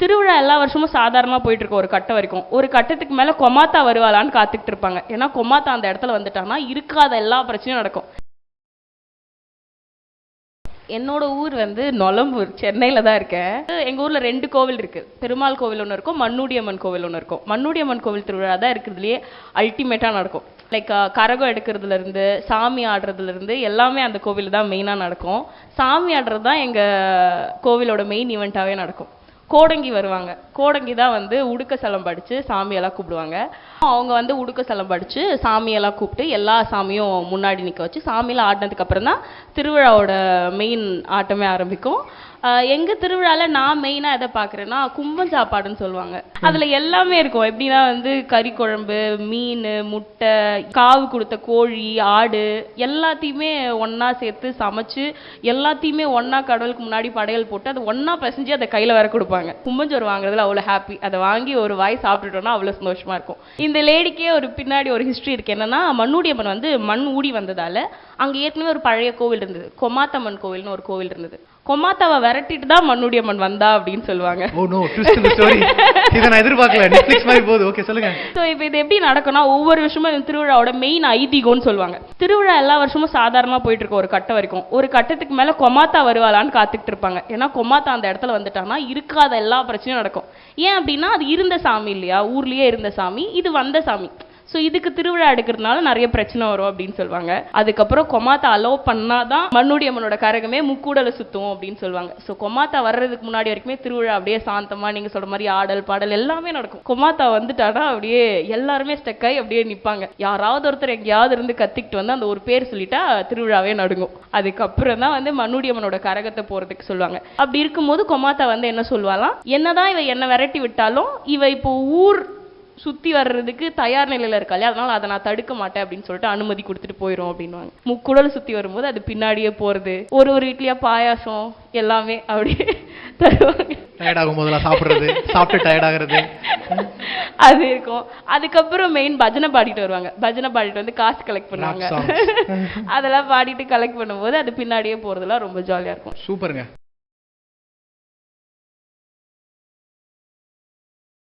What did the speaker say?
திருவிழா எல்லா வருஷமும் சாதாரணமாக போயிட்டு இருக்கும் ஒரு கட்டம் வரைக்கும். ஒரு கட்டத்துக்கு மேலே கொமாத்தா வருவாளான்னு காத்துக்கிட்டு இருப்பாங்க. ஏன்னா கொமாத்தா அந்த இடத்துல வந்துட்டாங்கன்னா இருக்காத எல்லா பிரச்சனையும் நடக்கும். என்னோட ஊர் வந்து நொலம்பூர், சென்னையில் தான் இருக்கேன். எங்கள் ஊரில் 2 கோவில் இருக்குது. பெருமாள் கோவில் ஒன்று இருக்கும், மண்ணூடியம்மன் கோவில் ஒன்று இருக்கும். மண்ணூடியம்மன் கோவில் திருவிழா தான் இருக்கிறதுலையே அல்டிமேட்டாக நடக்கும். லைக் கரகம் எடுக்கிறதுலேருந்து சாமி ஆடுறதுலேருந்து எல்லாமே அந்த கோவில் தான் மெயினாக நடக்கும். சாமி ஆடுறது தான் எங்கள் கோவிலோட மெயின் ஈவெண்ட்டாகவே நடக்கும். கோடங்கி வருவாங்க. கோடங்கி தான் வந்து உடுக்க சலம் படித்து சாமியெல்லாம் கூப்பிடுவாங்க. அவங்க வந்து உடுக்க சலம் படித்து சாமியெல்லாம் கூப்பிட்டு எல்லா சாமியும் முன்னாடி நிற்க வச்சு சாமியில் ஆடினதுக்கப்புறம் தான் திருவிழாவோட மெயின் ஆட்டமே ஆரம்பிக்கும். எங்கள் திருவிழாவில் நான் மெயினாக எதை பார்க்குறேன்னா கும்பம் சாப்பாடுன்னு சொல்லுவாங்க. அதில் எல்லாமே இருக்கும். எப்படின்னா வந்து கறி குழம்பு, மீன், முட்டை, காவு கொடுத்த கோழி, ஆடு எல்லாத்தையுமே ஒன்றா சேர்த்து சமைச்சு எல்லாத்தையுமே ஒன்றா கடவுளுக்கு முன்னாடி படையல் போட்டு அதை ஒன்றா பிசைஞ்சு அதை கையில் வர கொடுப்பாங்க. கும்பஞ்சோறு வாங்குறதுல அவ்வளோ ஹாப்பி. அதை வாங்கி ஒரு வாய் சாப்பிட்டுட்டோன்னா அவ்வளோ சந்தோஷமாக இருக்கும். இந்த லேடிக்கே ஒரு பின்னாடி ஒரு ஹிஸ்ட்ரி இருக்குது. என்னென்னா மண்ணூடியம்மன் வந்து மண் ஊடி வந்ததால் அங்கே ஏற்கனவே ஒரு பழைய கோவில் இருந்தது. கொமாத்தம்மன் கோவில்னு ஒரு கோவில் இருந்தது. கொமாத்தாவை விரட்டிட்டு தான் மண்ணூடியம்மன் வந்தா அப்படின்னு சொல்லுவாங்க. ஓ நோ, ட்விஸ்ட் இந்த ஸ்டோரி. இத நான் எதிர்பார்க்கல. நெட்ஃபிளிக்ஸ் மாதிரி போகுது. ஓகே சொல்லுங்க. சோ இப்போ இது எப்படி நடக்கும்னா ஒவ்வொரு வருஷமும் இந்த திருவிழாவோட மெயின் ஐதீகம்னு சொல்லுவாங்க. திருவிழா எல்லா வருஷமும் சாதாரணமாக போயிட்டு இருக்கும் ஒரு கட்டம் வரைக்கும். ஒரு கட்டத்துக்கு மேலே கொமாத்தா வருவாளான்னு காத்துக்கிட்டு இருப்பாங்க. ஏன்னா கொமாத்தா அந்த இடத்துல வந்துட்டாங்கன்னா இருக்காத எல்லா பிரச்சனையும் நடக்கும். ஏன் அப்படின்னா அது இருந்த சாமி இல்லையா, ஊர்லயே இருந்த சாமி, இது வந்த சாமி. ஸோ இதுக்கு திருவிழா எடுக்கிறதுனால நிறைய பிரச்சனை வரும் அப்படின்னு சொல்லுவாங்க. அதுக்கப்புறம் கொமாத்தா அலோவ் பண்ணாதான் மண்ணூடியம்மனோட கரகமே முக்கூடலை சுத்தும் அப்படின்னு சொல்லுவாங்க. ஸோ கொமாத்தா வர்றதுக்கு முன்னாடி வரைக்குமே திருவிழா அப்படியே சாந்தமா நீங்க சொல்ற மாதிரி ஆடல் பாடல் எல்லாமே நடக்கும். கொமாத்தா வந்துட்டானா அப்படியே எல்லாருமே ஸ்டக்காய் அப்படியே நிற்பாங்க. யாராவது ஒருத்தர் எங்கேயாவது இருந்து கத்திக்கிட்டு வந்து அந்த ஒரு பேர் சொல்லிட்டா திருவிழாவே நடுங்கும். அதுக்கப்புறம் தான் வந்து மண்ணூடியம்மனோட கரகத்தை போறதுக்கு சொல்லுவாங்க. அப்படி இருக்கும்போது கொமாத்தா வந்து என்ன சொல்லுவாலாம், என்னதான் இவ என்ன விரட்டி விட்டாலும் இவ இப்போ ஊர் சுற்றி வர்றதுக்கு தயார் நிலையில் இருக்காளே, அதனால அதை நான் தடுக்க மாட்டேன் அப்படின்னு சொல்லிட்டு அனுமதி கொடுத்துட்டு போயிடும் அப்படின்வாங்க. முக்குடல் சுற்றி வரும்போது அது பின்னாடியே போகிறது, ஒரு வீட்லையா பாயாசம் எல்லாமே அப்படியே தருவாங்க. டயர்டாகும் போதெல்லாம் சாப்பிட்றது, சாப்பிட்டு டயர்டாகிறது அது இருக்கும். அதுக்கப்புறம் மெயின் பஜனை பாடிட்டு வருவாங்க. பஜனை பாடிட்டு வந்து காசு கலெக்ட் பண்ணுவாங்க. அதெல்லாம் பாடிட்டு கலெக்ட் பண்ணும்போது அது பின்னாடியே போகிறதுலாம் ரொம்ப ஜாலியாக இருக்கும். சூப்பருங்க.